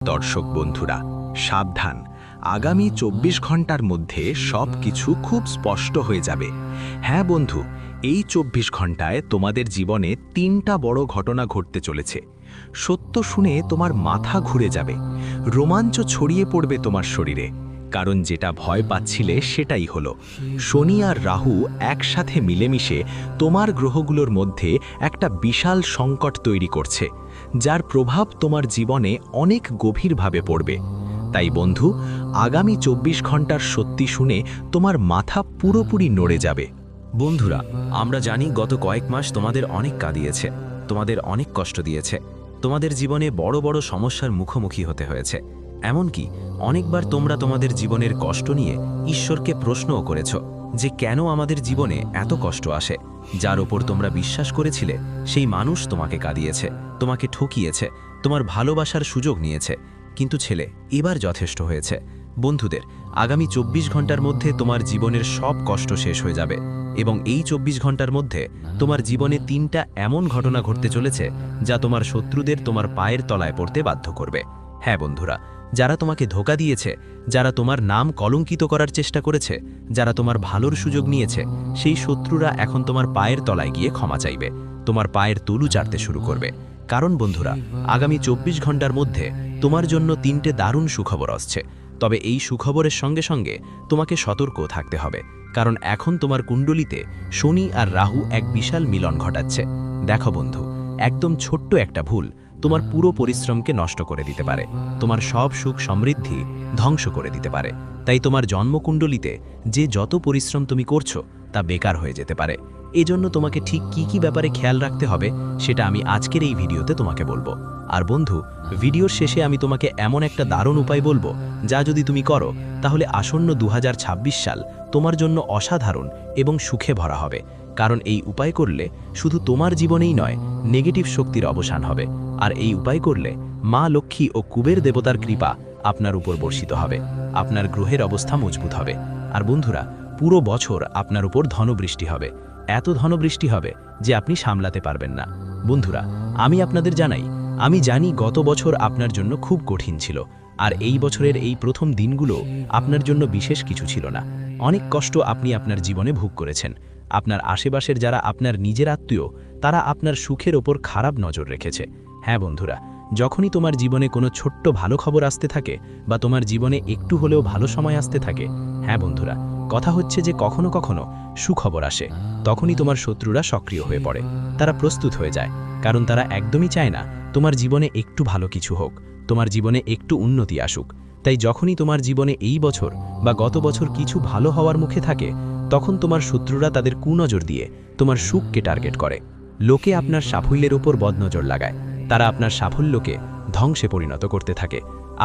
দর্শক বন্ধুরা, সাবধান, আগামী ২৪ ঘন্টার মধ্যে সব কিছু খুব স্পষ্ট হয়ে যাবে। হ্যাঁ বন্ধু, এই ২৪ ঘন্টায় তোমাদের জীবনে ৩টা বড় ঘটনা ঘটতে চলেছে। সত্য শুনে তোমার মাথা ঘুরে যাবে, রোমাঞ্চ ছড়িয়ে পড়বে তোমার শরীরে, কারণ যেটা ভয় পাচ্ছিলে সেটাই হলো। শনি আর রাহু একসাথে মিলেমিশে তোমার গ্রহগুলোর মধ্যে একটা বিশাল সংকট তৈরি করছে, যার প্রভাব তোমার জীবনে অনেক গভীরভাবে পড়বে। তাই বন্ধু, আগামী ২৪ ঘন্টার সত্যি শুনে তোমার মাথা পুরোপুরি নড়ে যাবে। বন্ধুরা, আমরা জানি গত কয়েক মাস তোমাদের অনেক কাঁদিয়েছে, তোমাদের অনেক কষ্ট দিয়েছে, তোমাদের জীবনে বড় বড় সমস্যার মুখোমুখি হতে হয়েছে। এমনকি অনেকবার তোমরা তোমাদের জীবনের কষ্ট নিয়ে ঈশ্বরকে প্রশ্নও করেছ যে কেন আমাদের জীবনে এত কষ্ট আসে। যার ওপর তোমরা বিশ্বাস করেছিলে সেই মানুষ তোমাকে কাঁদিয়েছে, তোমাকে ঠকিয়েছে, তোমার ভালোবাসার সুযোগ নিয়েছে। কিন্তু ছেলে, এবার যথেষ্ট হয়েছে। বন্ধুদের, আগামী ২৪ ঘন্টার মধ্যে তোমার জীবনের সব কষ্ট শেষ হয়ে যাবে, এবং এই ২৪ ঘন্টার মধ্যে তোমার জীবনে ৩টা এমন ঘটনা ঘটতে চলেছে যা তোমার শত্রুদের তোমার পায়ের তলায় পড়তে বাধ্য করবে। হ্যাঁ বন্ধুরা, যারা তোমাকে ধোঁকা দিয়েছে, যারা তোমার নাম কলঙ্কিত করার চেষ্টা করেছে, যারা তোমার ভালোর সুযোগ নিয়েছে, সেই শত্রুরা এখন তোমার পায়ের তলায় গিয়ে ক্ষমা চাইবে, তোমার পায়ের তুলু চাটতে শুরু করবে। কারণ বন্ধুরা, আগামী ২৪ ঘন্টার মধ্যে তোমার জন্য ৩টে দারুণ সুখবর আসছে। তবে এই সুখবরের সঙ্গে সঙ্গে তোমাকে সতর্ক থাকতে হবে, কারণ এখন তোমার কুণ্ডলিতে শনি আর রাহু এক বিশাল মিলন ঘটাচ্ছে। দেখো বন্ধু, একদম ছোট্ট একটা ভুল তোমার পুরো পরিশ্রমকে নষ্ট করে দিতে পারে, তোমার সব সুখ সমৃদ্ধি ধ্বংস করে দিতে পারে। তাই তোমার জন্মকুণ্ডলিতে যে যত পরিশ্রম তুমি করছো তা বেকার হয়ে যেতে পারে। এজন্য তোমাকে ঠিক কি ব্যাপারে খেয়াল রাখতে হবে সেটা আমি আজকের এই ভিডিওতে তোমাকে বলবো। আর বন্ধু, ভিডিওর শেষে আমি তোমাকে এমন একটা দারুণ উপায় বলবো যা যদি তুমি করো তাহলে আসন্ন ২০২৬ সাল তোমার জন্য অসাধারণ এবং সুখে ভরা হবে। কারণ এই উপায় করলে শুধু তোমার জীবনেই নয়, নেগেটিভ শক্তির অবসান হবে। আর এই উপায় করলে মা লক্ষ্মী ও কুবের দেবতার কৃপা আপনার উপর বর্ষিত হবে, আপনার গ্রহের অবস্থা মজবুত হবে। আর বন্ধুরা, পুরো বছর আপনার উপর ধনবৃষ্টি হবে, এত ধনবৃষ্টি হবে যে আপনি সামলাতে পারবেন না। বন্ধুরা, আমি আপনাদের জানাই, আমি জানি গত বছর আপনার জন্য খুব কঠিন ছিল, আর এই বছরের এই প্রথম দিনগুলো আপনার জন্য বিশেষ কিছু ছিল না। অনেক কষ্ট আপনি আপনার জীবনে ভোগ করেছেন। আপনার আশেপাশের যারা আপনার নিজের আত্মীয়, তারা আপনার সুখের ওপর খারাপ নজর রেখেছে। হ্যাঁ বন্ধুরা, যখনই তোমার জীবনে কোনো ছোট্ট ভালো খবর আসতে থাকে বা তোমার জীবনে একটু হলেও ভালো সময় আসতে থাকে, হ্যাঁ বন্ধুরা, কথা হচ্ছে যে কখনো কখনো সুখবর আসে, তখনই তোমার শত্রুরা সক্রিয় হয়ে পড়ে। তারা প্রস্তুত হয়ে যায়, কারণ তারা একদমই চায় না তোমার জীবনে একটু ভালো কিছু হোক, তোমার জীবনে একটু উন্নতি আসুক। তাই যখনই তোমার জীবনে এই বছর বা গত বছর কিছু ভালো হওয়ার মুখে থাকে, তখন তোমার শত্রুরা তাদের কুনজর দিয়ে তোমার সুখকে টার্গেট করে। লোকে আপনার সাফল্যের ওপর বদনজর লাগায়, তারা আপনার সাফল্যকে ধ্বংসে পরিণত করতে থাকে।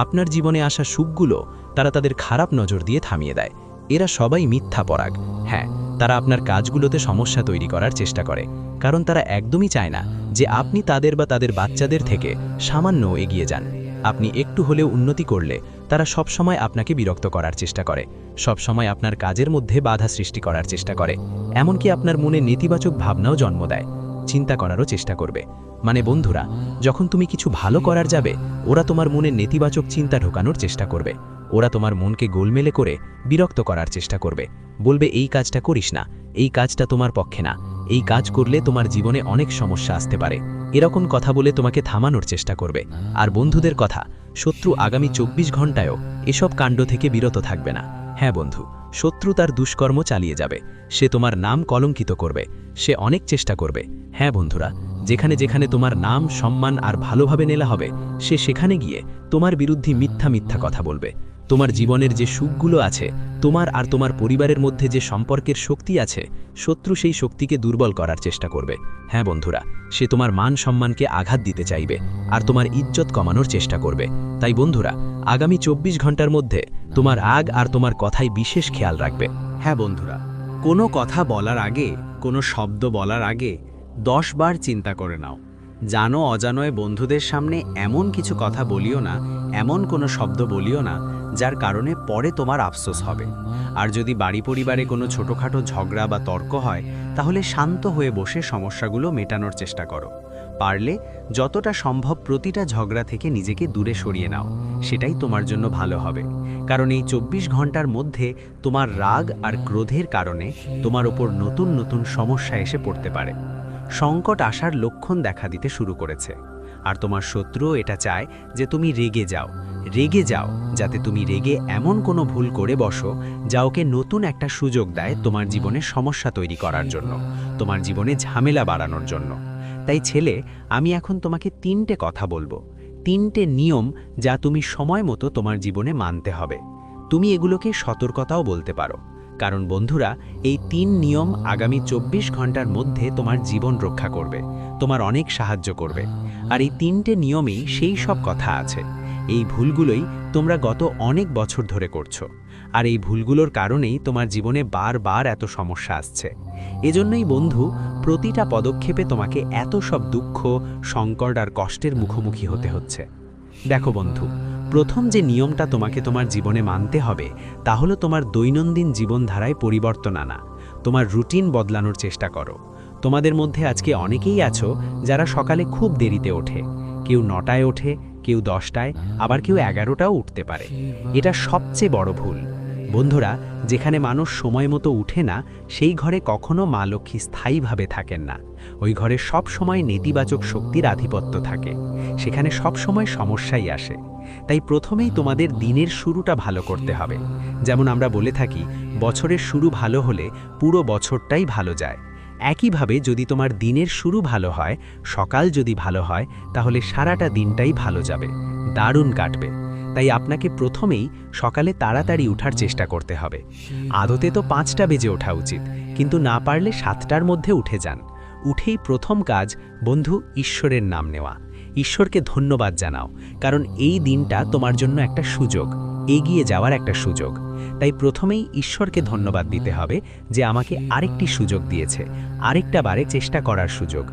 আপনার জীবনে আসা সুখগুলো তারা তাদের খারাপ নজর দিয়ে থামিয়ে দেয়। এরা সবাই মিথ্যা পরাগ। হ্যাঁ, তারা আপনার কাজগুলোতে সমস্যা তৈরি করার চেষ্টা করে, কারণ তারা একদমই চায় না যে আপনি তাদের বা তাদের বাচ্চাদের থেকে সামান্য এগিয়ে যান। আপনি একটু হলেও উন্নতি করলে তারা সবসময় আপনাকে বিরক্ত করার চেষ্টা করে, সবসময় আপনার কাজের মধ্যে বাধা সৃষ্টি করার চেষ্টা করে, এমনকি আপনার মনে নেতিবাচক ভাবনাও জন্ম দেয়, চিন্তা করারও চেষ্টা করবে। মানে বন্ধুরা, যখন তুমি কিছু ভালো করার যাবে, ওরা তোমার মনে নেতিবাচক চিন্তা ঢোকানোর চেষ্টা করবে। ওরা তোমার মনকে গোলমেলে করে বিরক্ত করার চেষ্টা করবে, বলবে এই কাজটা করিস না, এই কাজটা তোমার পক্ষে না, এই কাজ করলে তোমার জীবনে অনেক সমস্যা আসতে পারে, এরকম কথা বলে তোমাকে থামানোর চেষ্টা করবে। আর বন্ধুদের কথা, শত্রু আগামী ২৪ ঘন্টায়ও এসব কাণ্ড থেকে বিরত থাকবে না। হ্যাঁ বন্ধু, শত্রু তার দুষ্কর্ম চালিয়ে যাবে, সে তোমার নাম কলঙ্কিত করবে, সে অনেক চেষ্টা করবে। হ্যাঁ বন্ধুরা, যেখানে যেখানে তোমার নাম, সম্মান আর ভালোভাবে নেওয়া হবে, সে সেখানে গিয়ে তোমার বিরুদ্ধে মিথ্যা মিথ্যা কথা বলবে। তোমার জীবনের যে সুখগুলো আছে, তোমার আর তোমার পরিবারের মধ্যে যে সম্পর্কের শক্তি আছে, শত্রু সেই শক্তিকে দুর্বল করার চেষ্টা করবে। হ্যাঁ বন্ধুরা, সে তোমার মান সম্মানকে আঘাত দিতে চাইবে আর তোমার ইজ্জত কমানোর চেষ্টা করবে। তাই বন্ধুরা, আগামী ২৪ ঘন্টার মধ্যে তোমার আগ আর তোমার কথায় বিশেষ খেয়াল রাখবে। হ্যাঁ বন্ধুরা, কোনো কথা বলার আগে, কোনো শব্দ বলার আগে 10 বার চিন্তা করে নাও। জানো অজানয় বন্ধুদের সামনে এমন কিছু কথা বলিও না, এমন কোনো শব্দ বলিও না যার কারণে পরে তোমার আফসোস হবে। আর যদি বাড়ি পরিবারে কোনো ছোটোখাটো ঝগড়া বা তর্ক হয়, তাহলে শান্ত হয়ে বসে সমস্যাগুলো মেটানোর চেষ্টা করো। পারলে যতটা সম্ভব প্রতিটা ঝগড়া থেকে নিজেকে দূরে সরিয়ে নাও, সেটাই তোমার জন্য ভালো হবে। কারণ এই 24 ঘন্টার মধ্যে তোমার রাগ আর ক্রোধের কারণে তোমার ওপর নতুন নতুন সমস্যা এসে পড়তে পারে। সংকট আসার লক্ষণ দেখা দিতে শুরু করেছে, আর তোমার শত্রু এটা চায় যে তুমি রেগে যাও, যাতে তুমি রেগে এমন কোনো ভুল করে বসো যা ওকে নতুন একটা সুযোগ দেয় তোমার জীবনে সমস্যা তৈরি করার জন্য, তোমার জীবনে ঝামেলা বাড়ানোর জন্য। তাই ছেলে, আমি এখন তোমাকে 3টে কথা বলবো, 3টে নিয়ম যা তুমি সময় মতো তোমার জীবনে মানতে হবে। তুমি এগুলোকে সতর্কতাও বলতে পারো, কারণ বন্ধুরা, এই 3 নিয়ম আগামী 24 ঘন্টার মধ্যে তোমার জীবন রক্ষা করবে, তোমার অনেক সাহায্য করবে। আর এই 3টে নিয়মেই সেই সব কথা আছে। এই ভুলগুলোই তোমরা গত অনেক বছর ধরে করছো, আর এই ভুলগুলোর কারণেই তোমার জীবনে বারবার এত সমস্যা আসছে। এজন্যই বন্ধু, প্রতিটা পদক্ষেপে তোমাকে এত সব দুঃখ, সংকট আর কষ্টের মুখোমুখি হতে হচ্ছে। দেখো বন্ধু, প্রথম যে নিয়মটা তোমাকে তোমার জীবনে মানতে হবে তা হলো তোমার দৈনন্দিন জীবনধারায় পরিবর্তন আনা। তোমার রুটিন বদলানোর চেষ্টা করো। তোমাদের মধ্যে আজকে অনেকেই আছো যারা সকালে খুব দেরিতে ওঠে, কেউ 9টায় ওঠে, কেউ 10টায়, আবার কেউ 11টাও উঠতে পারে। এটা সবচেয়ে বড় ভুল। বন্ধুরা, যেখানে মানুষ সময় মতো উঠে না, সেই ঘরে কখনো মা লক্ষ্মী স্থায়ীভাবে থাকেন না। ওই ঘরে সব সময় নেতিবাচক শক্তির আধিপত্য থাকে, সেখানে সব সময় সমস্যাই আসে। তাই প্রথমেই তোমাদের দিনের শুরুটা ভালো করতে হবে। যেমন আমরা বলে থাকি, বছরের শুরু ভালো হলে পুরো বছরটাই ভালো যায়। একইভাবে যদি তোমার দিনের শুরু ভালো হয়, সকাল যদি ভালো হয়, তাহলে সারাটা দিনটাই ভালো যাবে, দারুণ কাটবে। তাই আপনাকে প্রথমেই সকালে তাড়াতাড়ি উঠার চেষ্টা করতে হবে। আদতে তো 5টা বেজে ওঠা উচিত, কিন্তু না পারলে 7টার মধ্যে উঠে যান। উঠেই প্রথম কাজ বন্ধু, ঈশ্বরের নাম নেওয়া। ঈশ্বরকে ধন্যবাদ জানাও, কারণ এই দিনটা তোমার জন্য একটা সুযোগ, এগিয়ে যাওয়ার একটা সুযোগ। তাই প্রথমেই ঈশ্বরকে ধন্যবাদ দিতে হবে যে আমাকে আরেকটি সুযোগ দিয়েছে, আরেকটা বারে চেষ্টা করার সুযোগ।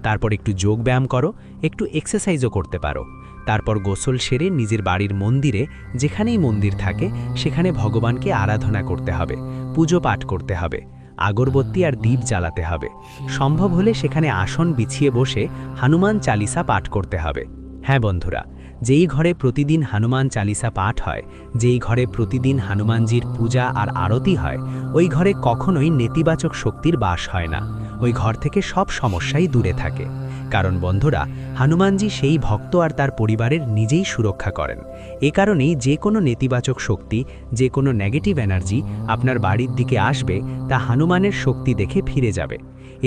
তারপর একটু যোগ ব্যায়াম করো, একটু এক্সারসাইজও করতে পারো। তারপর গোসল সেরে নিজের বাড়ির মন্দিরে, যেখানেই মন্দির থাকে সেখানে ভগবানকে আরাধনা করতে হবে, পুজো পাঠ করতে হবে, আগরবত্তি আর দীপ জ্বালাতে হবে। সম্ভব হলে সেখানে আসন বিছিয়ে বসে হনুমান চালিসা পাঠ করতে হবে। হ্যাঁ বন্ধুরা, যেই ঘরে প্রতিদিন হনুমান চালিসা পাঠ হয়, যেই ঘরে প্রতিদিন হনুমানজির পূজা আর আরতি হয়, ওই ঘরে কখনোই নেতিবাচক শক্তির বাস হয় না। ওই ঘর থেকে সব সমস্যাই দূরে থাকে। কারণ বন্ধুরা, হনুমানজি সেই ভক্ত আর তার পরিবারের নিজেই সুরক্ষা করেন। এ কারণেই যে কোনো নেতিবাচক শক্তি, যে কোনো নেগেটিভ এনার্জি আপনার বাড়ির দিকে আসবে, তা হনুমানের শক্তি দেখে ফিরে যাবে।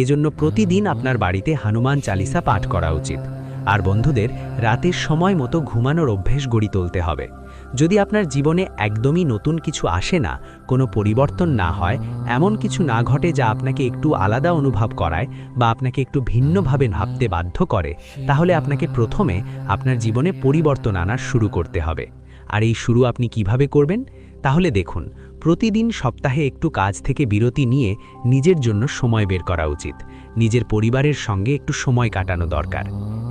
এজন্য প্রতিদিন আপনার বাড়িতে হনুমান চালিসা পাঠ করা উচিত। আর বন্ধুদের, রাতের সময় মতো ঘুমানোর অভ্যেস গড়ে তুলতে হবে। যদি আপনার জীবনে একদমই নতুন কিছু আসে না, কোনো পরিবর্তন না হয়, এমন কিছু না ঘটে যা আপনাকে একটু আলাদা অনুভব করায় বা আপনাকে একটু ভিন্নভাবে ভাবতে বাধ্য করে, তাহলে আপনাকে প্রথমে আপনার জীবনে পরিবর্তন আনা শুরু করতে হবে। আর এই শুরু আপনি কিভাবে করবেন? তাহলে দেখুন, প্রতিদিন সপ্তাহে একটু কাজ থেকে বিরতি নিয়ে নিজের জন্য সময় বের করা উচিত। নিজের পরিবারের সঙ্গে একটু সময় কাটানো দরকার।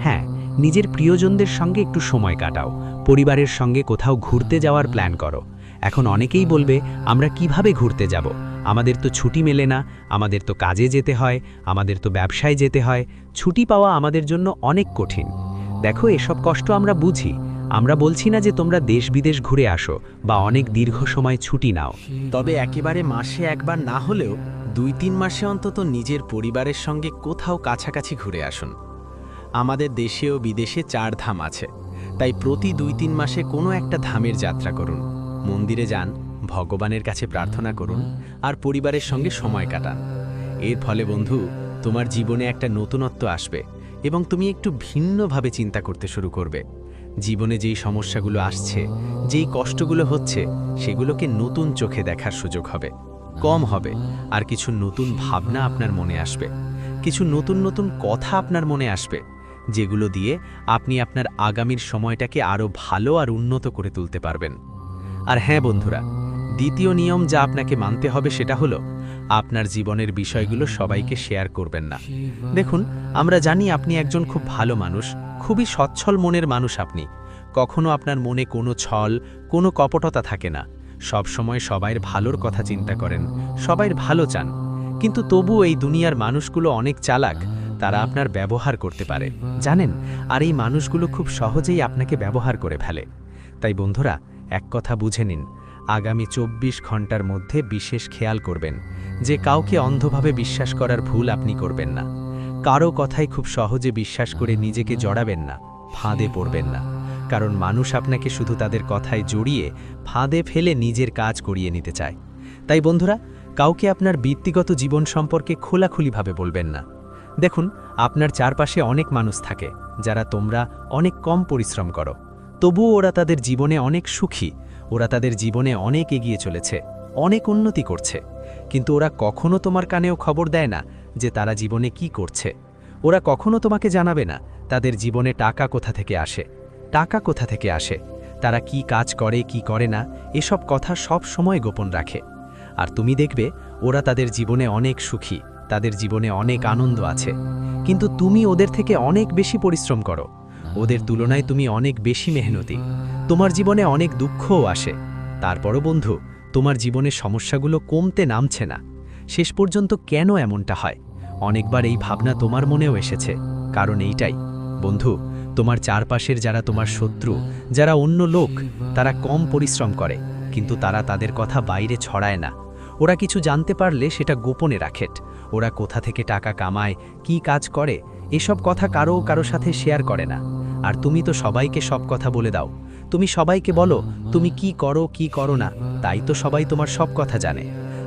হ্যাঁ, নিজের প্রিয়জনদের সঙ্গে একটু সময় কাটাও। পরিবারের সঙ্গে কোথাও ঘুরতে যাওয়ার প্ল্যান করো। এখন অনেকেই বলবে, আমরা কিভাবে ঘুরতে যাব? আমাদের তো ছুটি মেলে না, আমাদের তো কাজে যেতে হয়, আমাদের তো ব্যবসায় যেতে হয়, ছুটি পাওয়া আমাদের জন্য অনেক কঠিন। দেখো, এসব কষ্ট আমরা বুঝি। আমরা বলছি না যে তোমরা দেশ বিদেশ ঘুরে আসো বা অনেক দীর্ঘ সময় ছুটি নাও, তবে একেবারে মাসে একবার না হলেও 2-3 মাসে অন্তত নিজের পরিবারের সঙ্গে কোথাও কাছাকাছি ঘুরে আসুন। আমাদের দেশে ও বিদেশে 4 ধাম আছে, তাই প্রতি 2-3 মাসে কোনো একটা ধামের যাত্রা করুন, মন্দিরে যান, ভগবানের কাছে প্রার্থনা করুন আর পরিবারের সঙ্গে সময় কাটান। এর ফলে বন্ধু, তোমার জীবনে একটা নতুনত্ব আসবে এবং তুমি একটু ভিন্নভাবে চিন্তা করতে শুরু করবে। জীবনে যেই সমস্যাগুলো আসছে, যেই কষ্টগুলো হচ্ছে, সেগুলোকে নতুন চোখে দেখার সুযোগ হবে, কম হবে। আর কিছু নতুন ভাবনা আপনার মনে আসবে, কিছু নতুন নতুন কথা আপনার মনে আসবে, যেগুলো দিয়ে আপনি আপনার আগামীর সময়টাকে আরও ভালো আর উন্নত করে তুলতে পারবেন। আর হ্যাঁ বন্ধুরা, দ্বিতীয় নিয়ম যা আপনাকে মানতে হবে সেটা হলো, আপনার জীবনের বিষয়গুলো সবাইকে শেয়ার করবেন না। দেখুন, আমরা জানি আপনি একজন খুব ভালো মানুষ, খুবই সচ্ছল মনের মানুষ। আপনি কখনো আপনার মনে কোনো ছল, কোনো কপটতা থাকে না। সব সময় সবাইর ভালোর কথা চিন্তা করেন, সবাইর ভালো চান। কিন্তু তবু এই দুনিয়ার মানুষগুলো অনেক চালাক। তারা আপনার ব্যবহার করতে পারে, জানেন? আর এই মানুষগুলো খুব সহজেই আপনাকে ব্যবহার করে ফেলে। তাই বন্ধুরা, এক কথা বুঝে নিন, আগামী 24 ঘন্টার মধ্যে বিশেষ খেয়াল করবেন যে কাউকে অন্ধভাবে বিশ্বাস করার ভুল আপনি করবেন না। কারো কথাই খুব সহজে বিশ্বাস করে নিজেকে জড়াবেন না, ফাঁদে পড়বেন না। কারণ মানুষ আপনাকে শুধু তাদের কথায় জড়িয়ে ফাঁদে ফেলে নিজের কাজ করিয়ে নিতে চায়। তাই বন্ধুরা, কাউকে আপনার ব্যক্তিগত জীবন সম্পর্কে খোলাখুলিভাবে বলবেন না। দেখুন, আপনার চারপাশে অনেক মানুষ থাকে যারা তোমরা অনেক কম পরিশ্রম করো, তবুও ওরা তাদের জীবনে অনেক সুখী, ওরা তাদের জীবনে অনেক এগিয়ে চলেছে, অনেক উন্নতি করছে। কিন্তু ওরা কখনো তোমার কানেও খবর দেয় না যে তারা জীবনে কি করছে। ওরা কখনো তোমাকে জানাবে না তাদের জীবনে টাকা কোথা থেকে আসে, টাকা কোথা থেকে আসে, তারা কি কাজ করে কি করে না, এসব কথা সব সময় গোপন রাখে। আর তুমি দেখবে ওরা তাদের জীবনে অনেক সুখী, তাদের জীবনে অনেক আনন্দ আছে। কিন্তু তুমি ওদের থেকে অনেক বেশি পরিশ্রম করো, ওদের তুলনায় তুমি অনেক বেশি মেহনতি, তোমার জীবনে অনেক দুঃখও আসে। তারপরও বন্ধু, তোমার জীবনের সমস্যাগুলো কমতে নামছে না। শেষ পর্যন্ত কেন এমনটা হয়? অনেকবার এই ভাবনা তোমার মনেও এসেছে। কারণ এইটাই বন্ধু, তোমার চারপাশের যারা তোমার শত্রু, যারা অন্য লোক, তারা কম পরিশ্রম করে, কিন্তু তারা তাদের কথা বাইরে ছড়ায় না। ওরা কিছু জানতে পারলে সেটা গোপনে রাখে। ওরা কোথা থেকে টাকা কামায়, কি কাজ করে, এসব কথা কারো সাথে শেয়ার করে না। আর তুমি তো সবাইকে সব কথা বলে দাও, তুমি সবাইকে বলো তুমি কি করো না, তাই তো সবাই তোমার সব কথা জানে।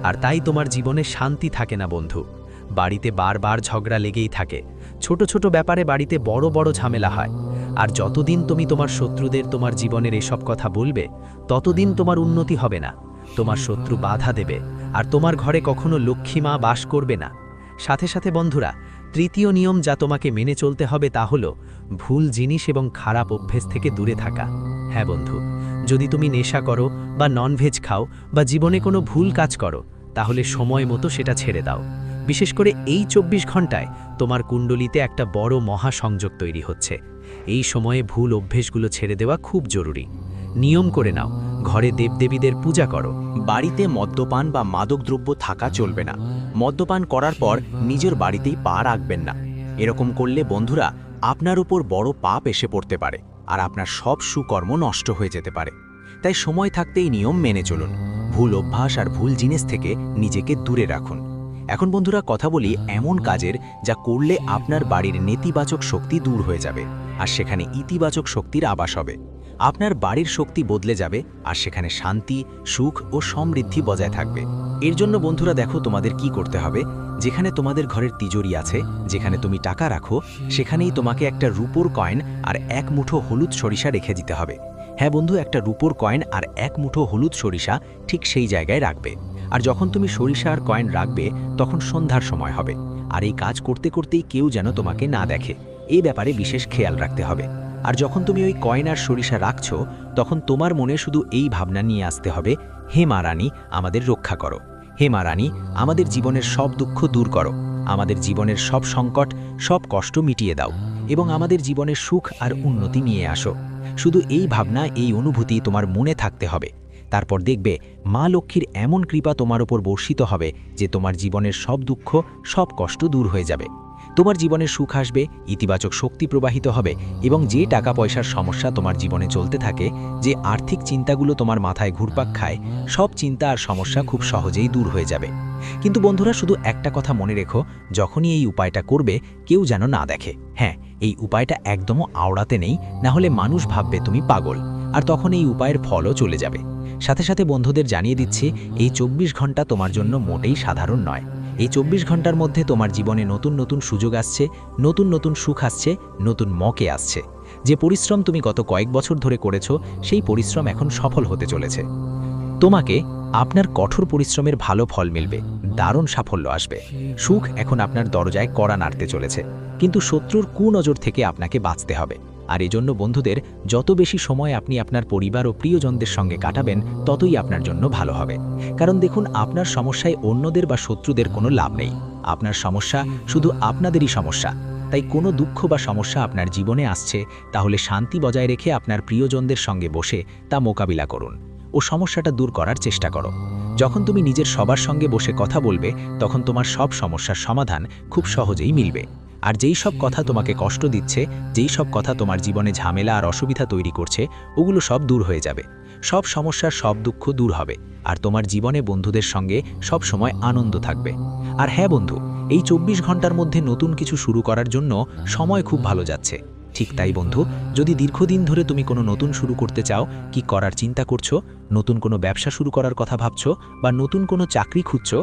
আর তাই তোমার জীবনে শান্তি থাকে না বন্ধু। বাড়িতে বারবার ঝগড়া লেগেই থাকে, ছোট ছোট ব্যাপারে বাড়িতে বড় বড় ঝামেলা হয়। আর যতদিন তুমি তোমার শত্রুদের তোমার জীবনের এসব কথা বলবে, ততদিন তোমার উন্নতি হবে না। তোমার শত্রু বাধা দেবে, আর তোমার ঘরে কখনো লক্ষ্মী মা বাস করবে না। সাথে সাথে বন্ধুরা, তৃতীয় নিয়ম যা তোমাকে মেনে চলতে হবে তা হলো ভুল জিনিস এবং খারাপ অভ্যেস থেকে দূরে থাকা। হ্যাঁ বন্ধু, যদি তুমি নেশা করো বা ননভেজ খাও বা জীবনে কোনো ভুল কাজ করো, তাহলে সময় মতো সেটা ছেড়ে দাও। বিশেষ করে এই 24 ঘন্টায় তোমার কুণ্ডলিতে একটা বড় মহাসংযোগ তৈরি হচ্ছে। এই সময়ে ভুল অভ্যেসগুলো ছেড়ে দেওয়া খুব জরুরি। নিয়ম করে নাও, ঘরে দেবদেবীদের পূজা করো। বাড়িতে মদ্যপান বা মাদকদ্রব্য থাকা চলবে না। মদ্যপান করার পর নিজের বাড়িতেই পা রাখবেন না। এরকম করলে বন্ধুরা, আপনার উপর বড় পাপ এসে পড়তে পারে, আর আপনার সব সুকর্ম নষ্ট হয়ে যেতে পারে। তাই সময় থাকতেই নিয়ম মেনে চলুন। ভুল অভ্যাস আর ভুল জিনিস থেকে নিজেকে দূরে রাখুন। এখন বন্ধুরা, কথা বলি এমন কাজের যা করলে আপনার বাড়ির নেতিবাচক শক্তি দূর হয়ে যাবে, আর সেখানে ইতিবাচক শক্তির আবাস হবে। আপনার বাড়ির শক্তি বদলে যাবে, আর সেখানে শান্তি, সুখ ও সমৃদ্ধি বজায় থাকবে। এর জন্য বন্ধুরা দেখো, তোমাদের কি করতে হবে। যেখানে তোমাদের ঘরের তিজোরি আছে, যেখানে তুমি টাকা রাখো, সেখানেই তোমাকে একটা রূপোর কয়েন আর 1 মুঠো হলুদ সরিষা রেখে দিতে হবে। হ্যাঁ বন্ধু, একটা রূপোর কয়েন আর 1 মুঠো হলুদ সরিষা ঠিক সেই জায়গায় রাখবে। আর যখন তুমি সরিষা আর কয়েন রাখবে, তখন সন্ধ্যার সময় হবে। আর এই কাজ করতে করতেই কেউ যেন তোমাকে না দেখে, এই ব্যাপারে বিশেষ খেয়াল রাখতে হবে। আর যখন তুমি ওই কয়েন আর সরিষা রাখছো, তখন তোমার মনে শুধু এই ভাবনা নিয়ে আসতে হবে, হে মা রানী, আমাদের রক্ষা করো। হে মা রানী, আমাদের জীবনের সব দুঃখ দূর করো, আমাদের জীবনের সব সংকট, সব কষ্ট মিটিয়ে দাও, এবং আমাদের জীবনের সুখ আর উন্নতি নিয়ে আসো। শুধু এই ভাবনা, এই অনুভূতি তোমার মনে থাকতে হবে। তারপর দেখবে মা লক্ষ্মীর এমন কৃপা তোমার উপর বর্ষিত হবে যে তোমার জীবনের সব দুঃখ, সব কষ্ট দূর হয়ে যাবে। তোমার জীবনে সুখ আসবে, ইতিবাচক শক্তি প্রবাহিত হবে, এবং যে টাকা পয়সার সমস্যা তোমার জীবনে চলতে থাকে, যে আর্থিক চিন্তাগুলো তোমার মাথায় ঘুরপাক খায়, সব চিন্তা আর সমস্যা খুব সহজেই দূর হয়ে যাবে। কিন্তু বন্ধুরা, শুধু একটা কথা মনে রেখো, যখনই এই উপায়টা করবে, কেউ যেন না দেখে। হ্যাঁ, এই উপায়টা একদমও আওড়াতে নেই, না হলে মানুষ ভাববে তুমি পাগল, আর তখন এই উপায়ের ফলও চলে যাবে। সাথে সাথে বন্ধুদের জানিয়ে দিচ্ছি, এই 24 ঘন্টা তোমার জন্য মোটেই সাধারণ নয়। এই 24 ঘন্টার মধ্যে তোমার জীবনে নতুন নতুন সুযোগ আসছে, নতুন নতুন সুখ আসছে, নতুন মকে আসছে। যে পরিশ্রম তুমি গত কয়েক বছর ধরে করেছো, সেই পরিশ্রম এখন সফল হতে চলেছে। তোমাকে আপনার কঠোর পরিশ্রমের ভালো ফল মিলবে, দারুণ সাফল্য আসবে। সুখ এখন আপনার দরজায় কড়া নাড়তে চলেছে, কিন্তু শত্রুর কুনজর থেকে আপনাকে বাঁচতে হবে। আর এজন্য বন্ধুদের, যত বেশি সময় আপনি আপনার পরিবার ও প্রিয়জনদের সঙ্গে কাটাবেন, ততই আপনার জন্য ভালো হবে। কারণ দেখুন, আপনার সমস্যায় অন্যদের বা শত্রুদের কোনো লাভ নেই। আপনার সমস্যা শুধু আপনাদেরই সমস্যা। তাই কোনো দুঃখ বা সমস্যা আপনার জীবনে আসছে, তাহলে শান্তি বজায় রেখে আপনার প্রিয়জনদের সঙ্গে বসে তা মোকাবিলা করুন ও সমস্যাটা দূর করার চেষ্টা করো। যখন তুমি নিজের সবার সঙ্গে বসে কথা বলবে, তখন তোমার সব সমস্যার সমাধান খুব সহজেই মিলবে। আর যেই সব কথা তোমাকে কষ্ট দিচ্ছে, যেই সব কথা তোমার জীবনে ঝামেলা আর অসুবিধা তৈরি করছে, ওগুলো সব দূর হয়ে যাবে। সব সমস্যার সব দুঃখ দূর হবে, আর তোমার জীবনে বন্ধুদের সঙ্গে সব সময় আনন্দ থাকবে। আর হ্যাঁ বন্ধু, এই 24 ঘন্টার মধ্যে নতুন কিছু শুরু করার জন্য সময় খুব ভালো যাচ্ছে। ঠিক তাই বন্ধু, যদি দীর্ঘদিন ধরে তুমি কোনো নতুন শুরু করতে চাও, কি করার চিন্তা করছো, নতুন কোনো ব্যবসা শুরু করার কথা ভাবছো, বা নতুন কোনো চাকরি খুঁজছো,